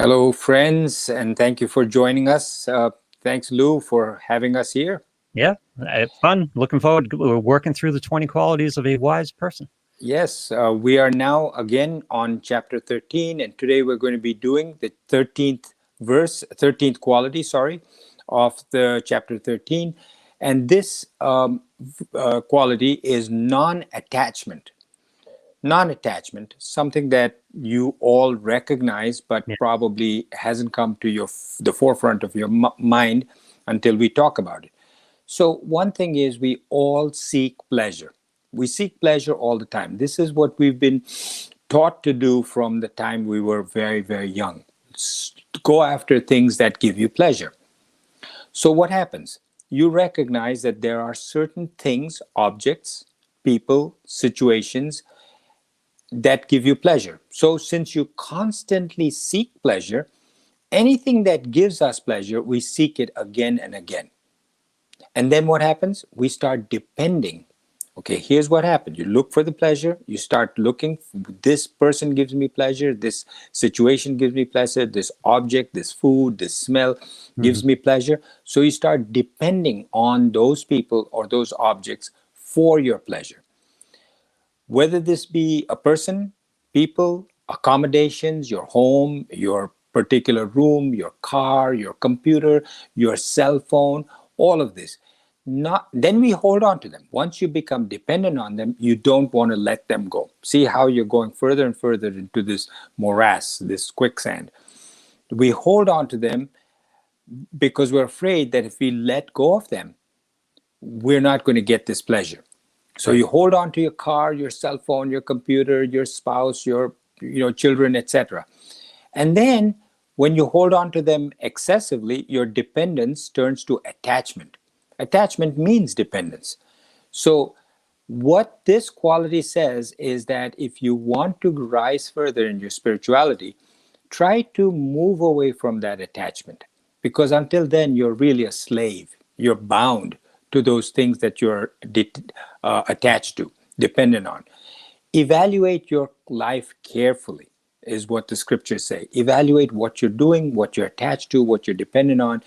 Hello, friends, and thank you for joining us. Thanks, Lou, for having us here. Yeah, fun. Looking forward. We're working through the 20 qualities of a wise person. Yes, we are now again on chapter 13, and today we're going to be doing the 13th verse, 13th quality, sorry, of the chapter 13. And this quality is non attachment. Non attachment, something that you all recognize, but Yeah. probably hasn't come to the forefront of your mind until we talk about it. So, one thing is we all seek pleasure. We seek pleasure all the time. This is what we've been taught to do from the time we were very, very young. Go after things that give you pleasure. So, what happens? You recognize that there are certain things, objects, people, situations that give you pleasure. So, since you constantly seek pleasure, anything that gives us pleasure, we seek it again and again. And then what happens? We start depending. Okay, here's what happened. You look for the pleasure, you start looking, this person gives me pleasure, this situation gives me pleasure, this object, this food, this smell Mhm. gives me pleasure. So you start depending on those people or those objects for your pleasure. Whether this be a person, people, accommodations, your home, your particular room, your car, your computer, your cell phone, all of this. Not then we hold on to them. Once you become dependent on them, you don't want to let them go. See how you're going further and further into this morass, this quicksand. We hold on to them because we're afraid that if we let go of them, we're not going to get this pleasure. So Right. you hold on to your car, your cell phone, your computer, your spouse, your children, etc. And then when you hold on to them excessively, your dependence turns to attachment. Attachment means dependence. So what this quality says is that if you want to rise further in your spirituality, try to move away from that attachment, because until then you're really a slave. You're bound to those things that you're attached to, dependent on. Evaluate your life carefully, is what the scriptures say. Evaluate what you're doing, what you're attached to, what you're dependent on.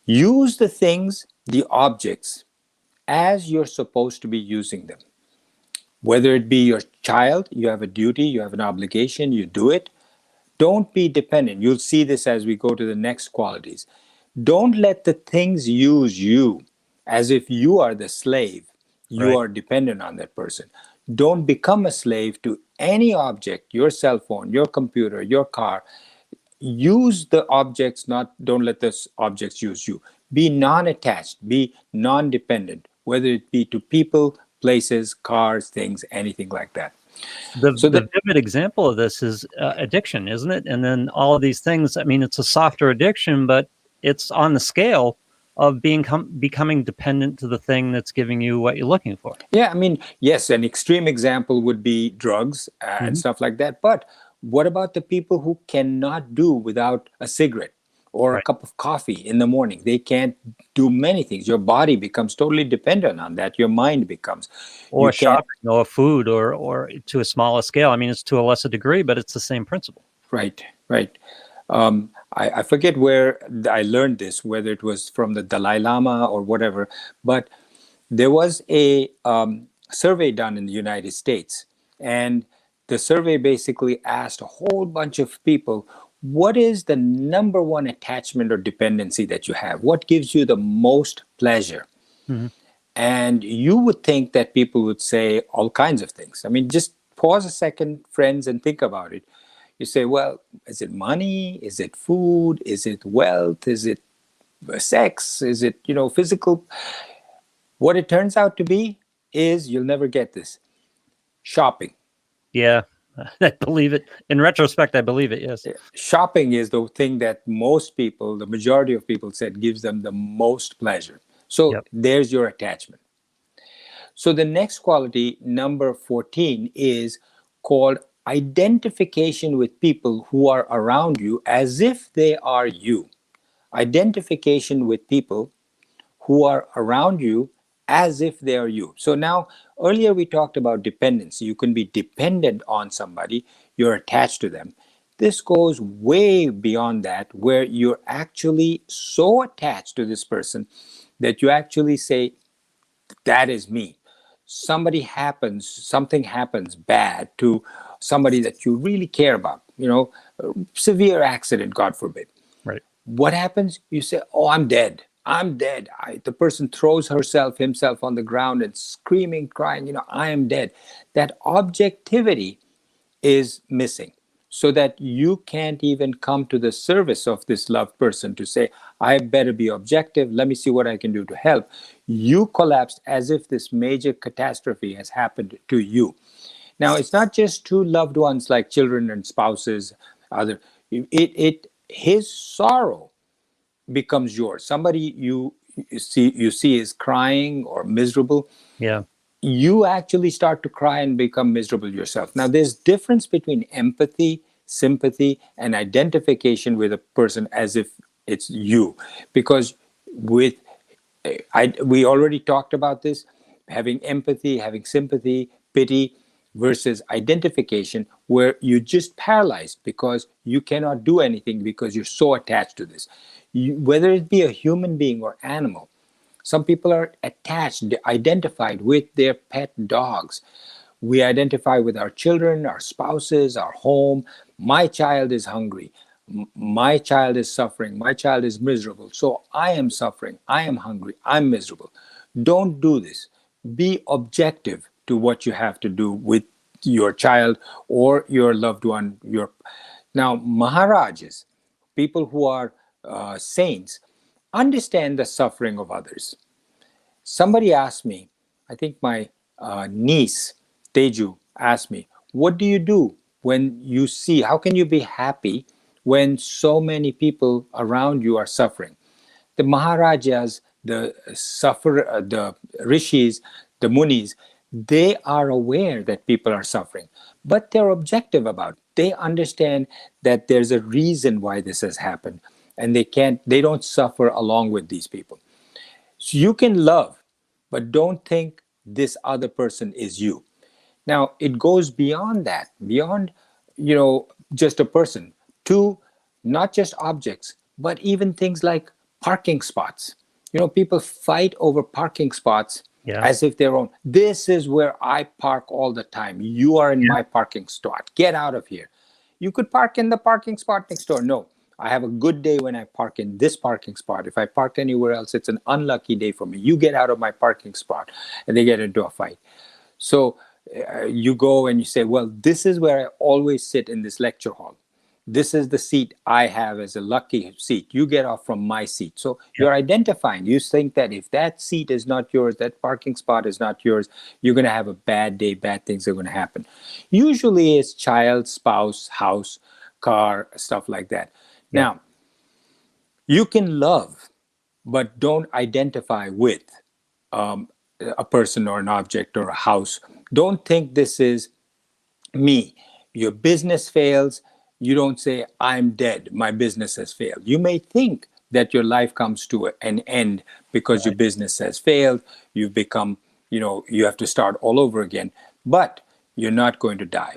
Use the things, the objects, as you're supposed to be using them. Whether it be your child, you have a duty, you have an obligation, you do it. Don't be dependent. You'll see this as we go to the next qualities. Don't let the things use you as if you are the slave. You Right. are dependent on that person. Don't become a slave to any object, your cell phone, your computer, your car. Use the objects, not don't let the objects use you. Be non-attached, be non-dependent, whether it be to people, places, cars, things, anything like that. The So the that vivid example of this is addiction, isn't it? And then all of these things. I mean, it's a softer addiction, but it's on the scale of becoming dependent to the thing that's giving you what you're looking for. Yeah, I mean, yes, an extreme example would be drugs and Hmm. stuff like that. But what about the people who cannot do without a cigarette or a Right. cup of coffee in the morning? They can't do many things. Your body becomes totally dependent on that. Your mind becomes. You Or can't. shopping, or food, or to a smaller scale. I mean, it's to a lesser degree, but it's the same principle. Right, right. I forget where I learned this, whether it was from the Dalai Lama or whatever, but there was a survey done in the United States, and the survey basically asked a whole bunch of people, what is the number one attachment or dependency that you have? What gives you the most pleasure? Hmm. And you would think that people would say all kinds of things. I mean, just pause a second, friends, and think about it. You say, well, is it money? Is it food? Is it wealth? Is it sex? Is it, physical? What it turns out to be is, you'll never get this, shopping. Yeah, I believe it. In retrospect, I believe it. Yes. Shopping is the thing that most people, the majority of people said gives them the most pleasure. So Yep. there's your attachment. So the next quality, number 14, is called identification with people who are around you as if they are you. Identification with people who are around you as if they are you. So now, earlier we talked about dependency. You can be dependent on somebody, you're attached to them. This goes way beyond that, where you're actually so attached to this person that you actually say, that is me. Something happens bad to somebody that you really care about, severe accident, God forbid. Right. What happens? You say, oh, I'm dead. I'm dead. The person throws himself on the ground and screaming, crying, I am dead. That objectivity is missing, so that you can't even come to the service of this loved person to say, I better be objective. Let me see what I can do to help. You collapsed as if this major catastrophe has happened to you. Now, it's not just to loved ones like children and spouses, his sorrow becomes yours. Somebody you see is crying or miserable, Yeah. you actually start to cry and become miserable yourself. Now, there's difference between empathy, sympathy, and identification with a person as if it's you. Because with we already talked about this, having empathy, having sympathy, pity, versus identification, where you're just paralyzed because you cannot do anything because you're so attached to this. Whether it be a human being or animal, some people are attached, identified with their pet dogs. We identify with our children, our spouses, our home. My child is hungry. My child is suffering. My child is miserable. So I am suffering. I am hungry. I'm miserable. Don't do this. Be objective to what you have to do with your child or your loved one. Now, Maharajas, people who are saints, understand the suffering of others. Somebody asked me, I think my niece, Teju, asked me, what do you do when you see, how can you be happy when so many people around you are suffering? The Maharajas, the rishis, the munis, they are aware that people are suffering, but they're objective about it. They understand that there's a reason why this has happened, and they don't suffer along with these people. So you can love, but don't think this other person is you. Now, it goes beyond that, beyond, just a person, to not just objects, but even things like parking spots. People fight over parking spots Yeah. as if they're own. This is where I park all the time. You are in my parking spot. Get out of here. You could park in the parking spot next door. No, I have a good day when I park in this parking spot. If I park anywhere else, it's an unlucky day for me. You get out of my parking spot. And they get into a fight. So you go and you say, well, this is where I always sit in this lecture hall. This is the seat I have as a lucky seat. You get off from my seat. So you're identifying. You think that if that seat is not yours, that parking spot is not yours, you're going to have a bad day, bad things are going to happen. Usually it's child, spouse, house, car, stuff like that. Yeah. Now, you can love, but don't identify with a person or an object or a house. Don't think this is me. Your business fails, you don't say, I'm dead, my business has failed. You may think that your life comes to an end because your business has failed, you've become, you have to start all over again, but you're not going to die.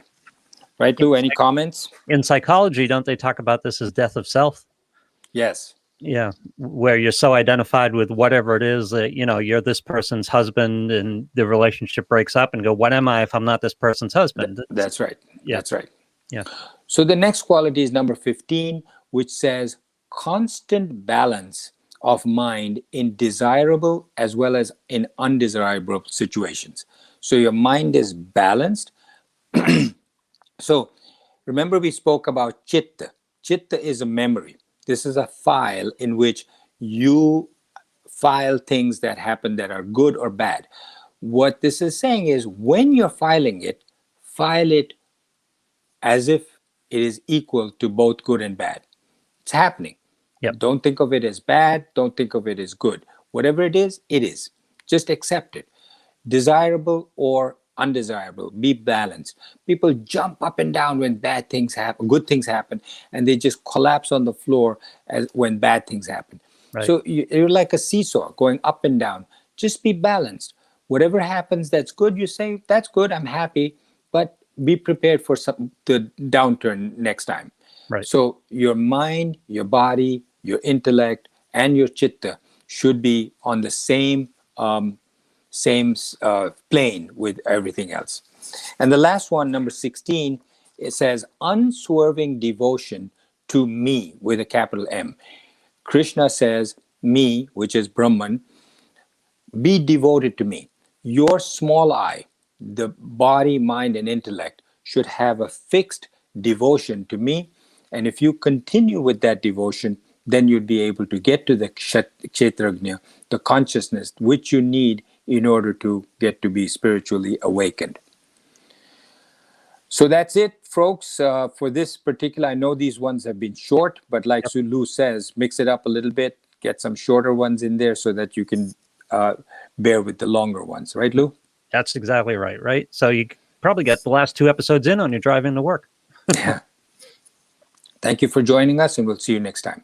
Right, Lou? Any comments? In psychology, don't they talk about this as death of self? Yes. Yeah, where you're so identified with whatever it is that, you're this person's husband and the relationship breaks up and go, what am I if I'm not this person's husband? That's right. Yeah. That's right. Yeah. So the next quality is number 15, which says constant balance of mind in desirable as well as in undesirable situations. So your mind is balanced. So remember we spoke about chitta. Chitta is a memory. This is a file in which you file things that happen that are good or bad. What this is saying is when you're filing it, file it as if it is equal to both good and bad. It's happening. Yep. Don't think of it as bad. Don't think of it as good. Whatever it is, it is. Just accept it. Desirable or undesirable. Be balanced. People jump up and down when bad things happen, good things happen, and they just collapse on the floor when bad things happen. Right. So you're like a seesaw going up and down. Just be balanced. Whatever happens that's good, you say, that's good, I'm happy, but be prepared for the downturn next time. Right. So your mind, your body, your intellect, and your chitta should be on the same plane with everything else. And the last one, number 16, it says unswerving devotion to me with a capital M. Krishna says, me, which is Brahman, be devoted to me. Your small I, the body, mind, and intellect, should have a fixed devotion to me. And if you continue with that devotion, then you'd be able to get to the kshetrajna, the consciousness which you need in order to get to be spiritually awakened. So that's it, folks, for this particular. I know these ones have been short, but like Sulu says, mix it up a little bit, get some shorter ones in there so that you can bear with the longer ones. Right, Lou? That's exactly right, right? So you probably get the last 2 episodes in on your drive into work. Thank you for joining us, and we'll see you next time.